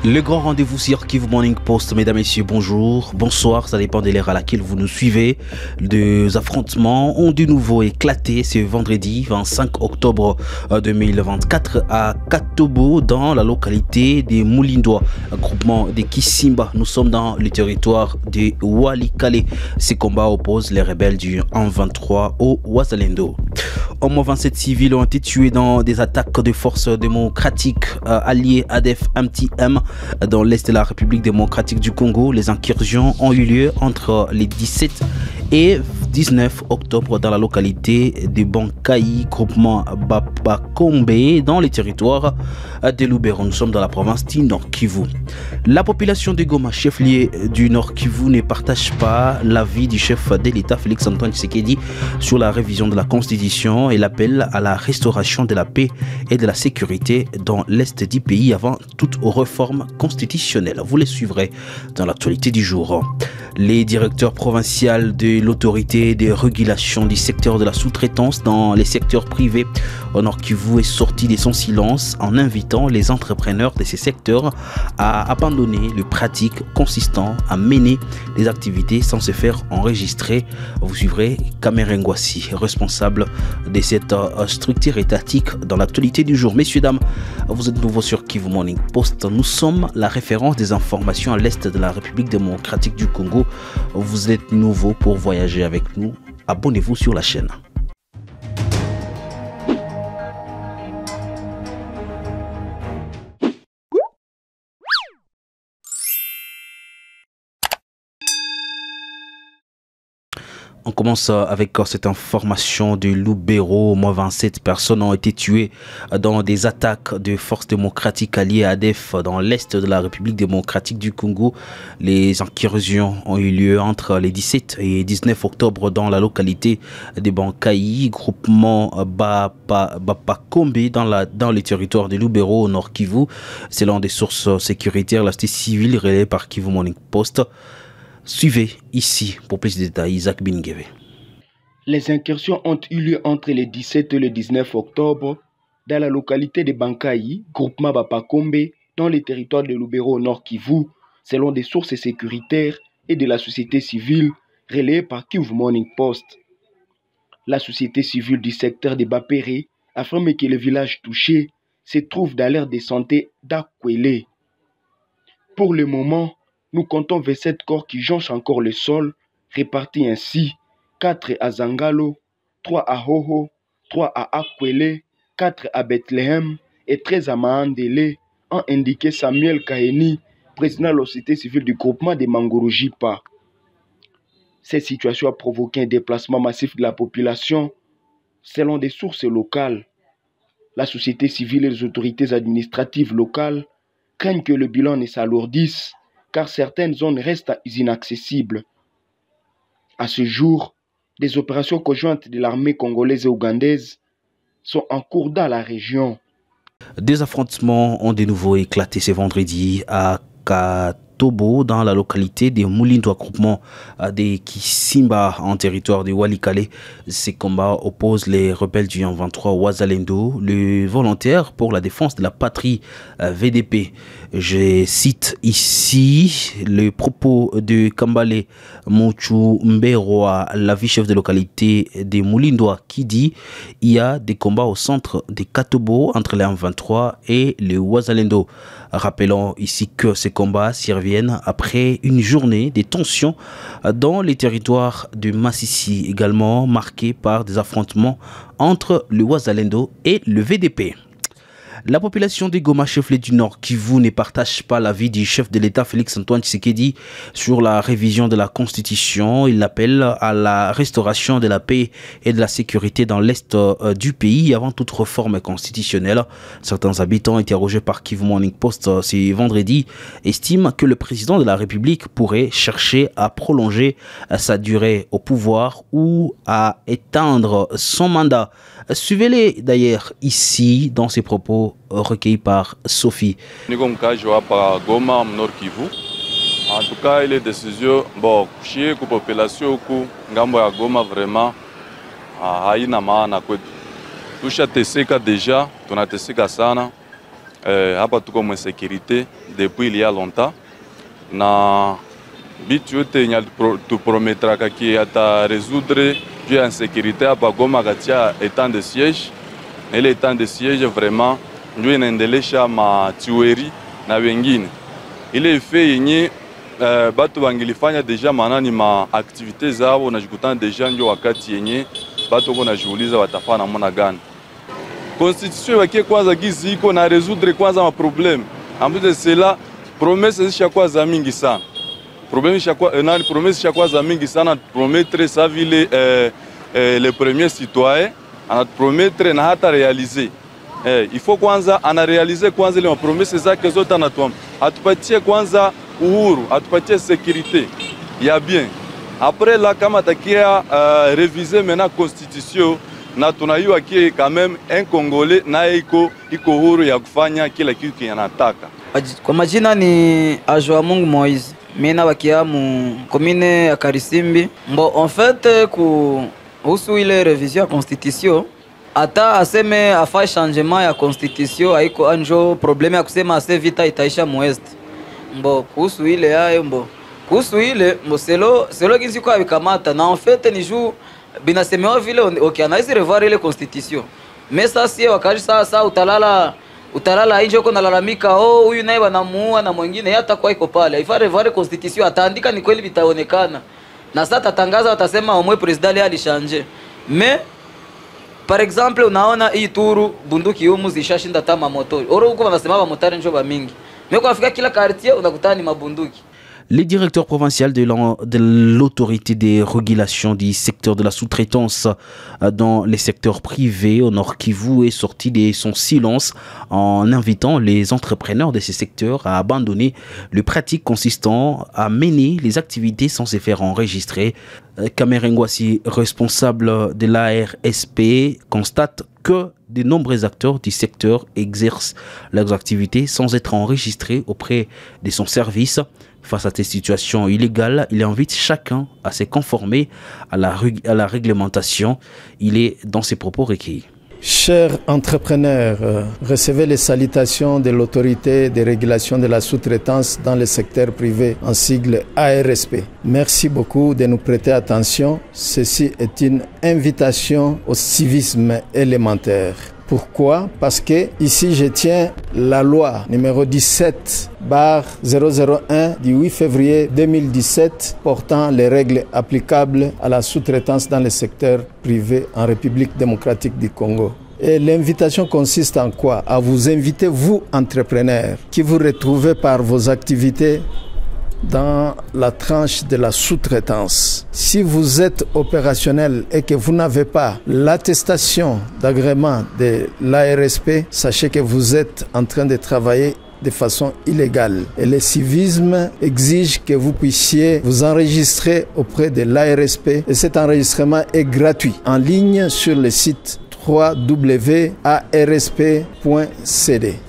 Le grand rendez-vous sur Kivu Morning Post, mesdames et messieurs, bonjour, bonsoir, ça dépend de l'heure à laquelle vous nous suivez. Des affrontements ont de nouveau éclaté ce vendredi 25 octobre 2024 à Katobo, dans la localité de Mulindwa, groupement de Kisimba. Nous sommes dans le territoire de Walikale. Ces combats opposent les rebelles du 1-23 au Wazalendo. Au moins 27 civils ont été tués dans des attaques de forces démocratiques alliées ADF MTM dans l'est de la République démocratique du Congo. Les incursions ont eu lieu entre les 17 et 19 octobre dans la localité de Bankayi, groupement Bapakombe, dans les territoires de Lubero. Nous sommes dans la province du Nord Kivu. La population de Goma, chef-lieu du Nord Kivu, ne partage pas l'avis du chef de l'État Félix Antoine Tshisekedi sur la révision de la Constitution et l'appel à la restauration de la paix et de la sécurité dans l'est du pays avant toute réforme constitutionnelle. Vous les suivrez dans l'actualité du jour. Les directeurs provinciaux de l'autorité de régulation du secteur de la sous-traitance dans les secteurs privés au Nord Kivu est sorti de son silence en invitant les entrepreneurs de ces secteurs à abandonner les pratiques consistant à mener des activités sans se faire enregistrer. Vous suivrez Kamere Ngwasi, responsable de cette structure étatique dans l'actualité du jour. Messieurs, dames, vous êtes nouveaux sur Kivu Morning Post. Nous sommes la référence des informations à l'est de la République démocratique du Congo. Vous êtes nouveau pour voyager avec nous. Abonnez-vous sur la chaîne. On commence avec cette information de Lubero. Au moins 27 personnes ont été tuées dans des attaques de forces démocratiques alliées à ADF dans l'est de la République démocratique du Congo. Les incursions ont eu lieu entre les 17 et 19 octobre dans la localité de Bankayi, groupement Bapakombe, dans les territoires de Lubero au Nord Kivu. Selon des sources sécuritaires, la société civile relayée par Kivu Morning Post. Suivez ici pour plus de détails Isaac Bingeve. Les incursions ont eu lieu entre les 17 et le 19 octobre dans la localité de Bankayi, groupement Bapakombe, dans les territoires de Lubero au Nord Kivu, selon des sources sécuritaires et de la société civile relayées par Kivu Morning Post. La société civile du secteur de Bapere affirme que le village touché se trouve dans l'aire de santé d'Akwele. Pour le moment, nous comptons 27 corps qui jonchent encore le sol, répartis ainsi: 4 à Zangalo, 3 à Hoho, 3 à Akwele, 4 à Bethléem et 13 à Mahandele, a indiqué Samuel Kaheni, président de la société civile du groupement de Mangurujipa. Cette situation a provoqué un déplacement massif de la population, selon des sources locales. La société civile et les autorités administratives locales craignent que le bilan ne s'alourdisse, car certaines zones restent inaccessibles. À ce jour, des opérations conjointes de l'armée congolaise et ougandaise sont en cours dans la région. Des affrontements ont de nouveau éclaté ce vendredi à Katobo, dans la localité de Mulindwa, groupement de Kisimba en territoire de Walikale. Ces combats opposent les rebelles du 1-23 Wazalendo, le volontaire pour la défense de la patrie VDP. Je cite ici le propos de Kambale Mochu Mberoa, la vice-chef de localité de Mulindwa, qui dit: il y a des combats au centre de Katobo entre les 1-23 et le Wazalendo. Rappelons ici que ces combats surviennent après une journée de tensions dans les territoires de Massissi, également marqués par des affrontements entre le Wazalendo et le VDP. La population de Goma, chef-lieu du Nord Kivu, ne partage pas l'avis du chef de l'État Félix Antoine Tshisekedi sur la révision de la Constitution. Il appelle à la restauration de la paix et de la sécurité dans l'est du pays avant toute réforme constitutionnelle. Certains habitants interrogés par Kivu Morning Post ce vendredi estiment que le président de la République pourrait chercher à prolonger sa durée au pouvoir ou à éteindre son mandat. Suivez-les d'ailleurs ici dans ses propos recueillis par Sophie. Niko mkaji hapa Goma Nord Kivu. En tout cas, ile décision bon kushie ku population huku ngambo ya Goma vraiment haina maana kwetu. Tushateseka deja, tunateseka sana. hapa tuko mwa sécurité depuis il y a longtemps na bitu yote yenye tuprometraka ki ata résoudre juu ya insécurité hapa Goma katia état de siège, na ile état de siège vraiment ndio inaendelesha matueri na wengine. Ile ife yenye batu bangilifanya deja manani ma activité zao najikutana deja ndio wakati yenye batu ko najiuliza watafanya namna gani. Constitution wakie kwanza gizi iko na résoudre kwanza ma problème. En plus de cela, promesse zishakuwa za mingi sana. Promesse zishakuwa za mingi sana, promettre ça vile les premiers citoyens, ana promettre na hata réaliser. Il faut kwanza ana réaliser kwanza les promesses zake zote anatuomba. Atupatie kwanza uhuru, atupatie sécurité. Ya bien. Après là kama takia réviser maintenant constitution na tunayua kie quand même un Congolais na iko huru ya kufanya kila kitu kinataka. Kwa majina ni Ajwa Mungu Moise. Mimi nabakia mu commune ya Karisimbi. Bon en fait kuhusu ile révision ya constitution ata aseme afai changement ya constitution haiko anjo problème ya kusema ase vita itaisha muest. Mbo kuhusu ile yayo kuhusu ile selo kinsi kwa bikamata na en fait ni juu binasemewa vile okay anaweza revoir ile constitution. Mais ça si wakaji sasa utalala nje uko nalalamika huyu naye banamuua na mwingine hata kwa iko pale. Ifa revoir constitution ataandika ni kweli bitaonekana. Na sasa tatangaza watasema omwe president alishange. Mais par exemple unaona hii turu bunduki humu zishashinda tama moto. Oro huko wanasema ba motari njo ba mingi. Mais kwa Afrika kila quartier unakutana ni mabunduki. Les directeurs provinciaux de l'autorité des régulations du secteur de la sous-traitance dans les secteurs privés au Nord Kivu est sorti de son silence en invitant les entrepreneurs de ces secteurs à abandonner les pratiques consistant à mener les activités sans se faire enregistrer. Kamerengwasi, responsable de l'ARSP, constate que de nombreux acteurs du secteur exercent leurs activités sans être enregistrés auprès de son service. Face à ces situations illégales, il invite chacun à se conformer à la réglementation. Il est dans ses propos recueillis. Chers entrepreneurs, recevez les salutations de l'autorité de régulation de la sous-traitance dans le secteur privé, en sigle ARSP. Merci beaucoup de nous prêter attention. Ceci est une invitation au civisme élémentaire. Pourquoi? Parce que ici je tiens la loi numéro 17/001 du 8 février 2017 portant les règles applicables à la sous-traitance dans le secteur privé en République démocratique du Congo. Et l'invitation consiste en quoi? À vous inviter, vous entrepreneurs, qui vous retrouvez par vos activités dans la tranche de la sous-traitance. Si vous êtes opérationnel et que vous n'avez pas l'attestation d'agrément de l'ARSP, sachez que vous êtes en train de travailler de façon illégale. Et le civisme exige que vous puissiez vous enregistrer auprès de l'ARSP et cet enregistrement est gratuit en ligne sur le site www.arsp.cd.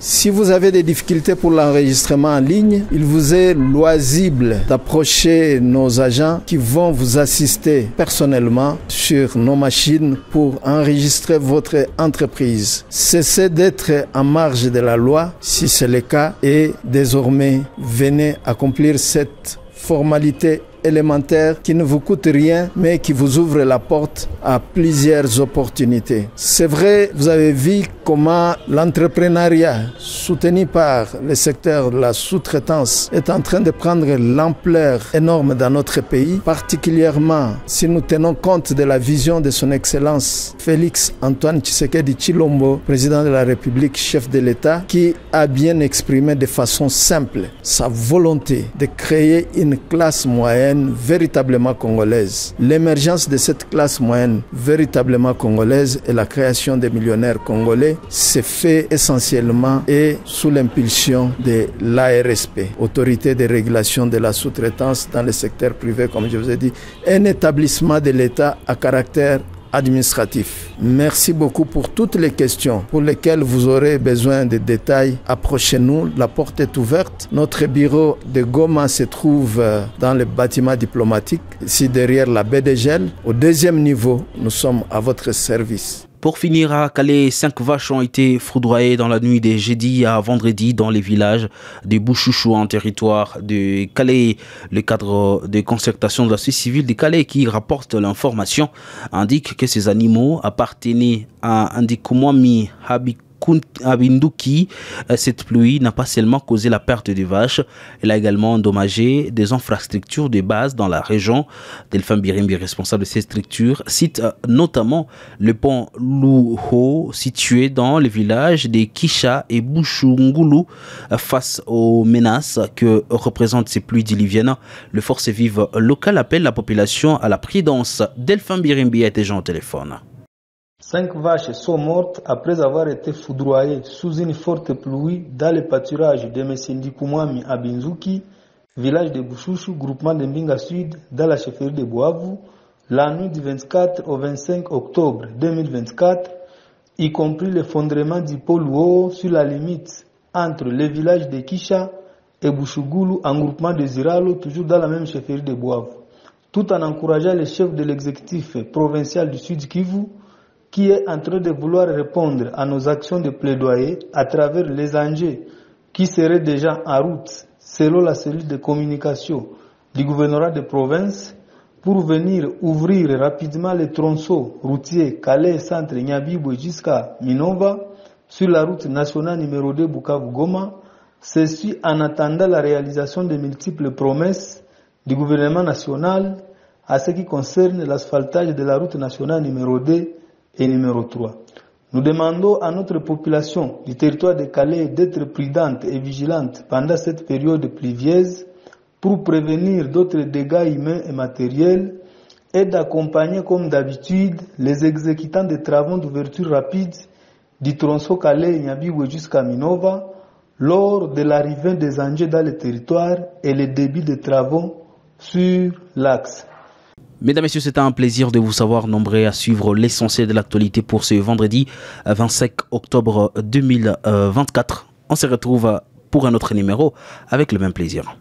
Si vous avez des difficultés pour l'enregistrement en ligne, il vous est loisible d'approcher nos agents qui vont vous assister personnellement sur nos machines pour enregistrer votre entreprise. Cessez d'être en marge de la loi si c'est le cas et désormais venez accomplir cette formalité élémentaire qui ne vous coûte rien mais qui vous ouvre la porte à plusieurs opportunités. C'est vrai, vous avez vu comment l'entrepreneuriat soutenu par le secteur de la sous-traitance est en train de prendre l'ampleur énorme dans notre pays, particulièrement si nous tenons compte de la vision de son Excellence Félix Antoine Tshisekedi Tshilombo, président de la République, chef de l'État, qui a bien exprimé de façon simple sa volonté de créer une classe moyenne véritablement congolaise. L'émergence de cette classe moyenne véritablement congolaise et la création des millionnaires congolais s'est fait essentiellement et sous l'impulsion de l'ARSP, Autorité de régulation de la sous-traitance dans le secteur privé, comme je vous ai dit, un établissement de l'État à caractère administratif. Merci beaucoup pour toutes les questions pour lesquelles vous aurez besoin de détails. Approchez-nous, la porte est ouverte. Notre bureau de Goma se trouve dans le bâtiment diplomatique, ici derrière la baie de Gel. Au deuxième niveau, nous sommes à votre service. Pour finir, à Calais, 5 vaches ont été foudroyées dans la nuit de jeudi à vendredi dans les villages de Bouchouchou en territoire de Calais. Le cadre de concertation de la société civile de Calais qui rapporte l'information indique que ces animaux appartenaient à Ndikumwami Abinduki. Cette pluie n'a pas seulement causé la perte de vaches, elle a également endommagé des infrastructures de base dans la région. Delphin Birimbi, responsable de ces structures, cite notamment le pont Louho situé dans les villages de Kisha et Bouchoungulu. Face aux menaces que représentent ces pluies diluviennes, le forces vives local appelle la population à la prudence. Delphin Birimbi était gens au téléphone. 5 vaches sont mortes après avoir été foudroyées sous une forte pluie dans le pâturage de M. Ndikumwami Abinzuki, village de Bouchouchou, groupement de Mbinga Sud, dans la chefferie de Boavu, la nuit du 24 au 25 octobre 2024, y compris l'effondrement du pôle Louho sur la limite entre les villages de Kisha et Bouchougulu, en groupement de Ziralo, toujours dans la même chefferie de Boavu, tout en encourageant les chefs de l'exécutif provincial du Sud Kivu, qui est en train de vouloir répondre à nos actions de plaidoyer à travers les enjeux qui seraient déjà en route selon la cellule de communication du gouvernorat de province pour venir ouvrir rapidement les tronçons routiers Calais, Centre, Nyabibwe jusqu'à Minova sur la route nationale numéro 2 Bukavu-Goma, ceci en attendant la réalisation de multiples promesses du gouvernement national à ce qui concerne l'asphaltage de la route nationale numéro 2 et numéro 3. Nous demandons à notre population du territoire de Calais d'être prudente et vigilante pendant cette période pluvieuse pour prévenir d'autres dégâts humains et matériels et d'accompagner comme d'habitude les exécutants des travaux d'ouverture rapide du tronçon Calais-Nyabibwe jusqu'à Minova lors de l'arrivée des engins dans le territoire et le début des travaux sur l'axe. Mesdames et messieurs, c'est un plaisir de vous savoir nombreux à suivre l'essentiel de l'actualité pour ce vendredi 25 octobre 2024. On se retrouve pour un autre numéro avec le même plaisir.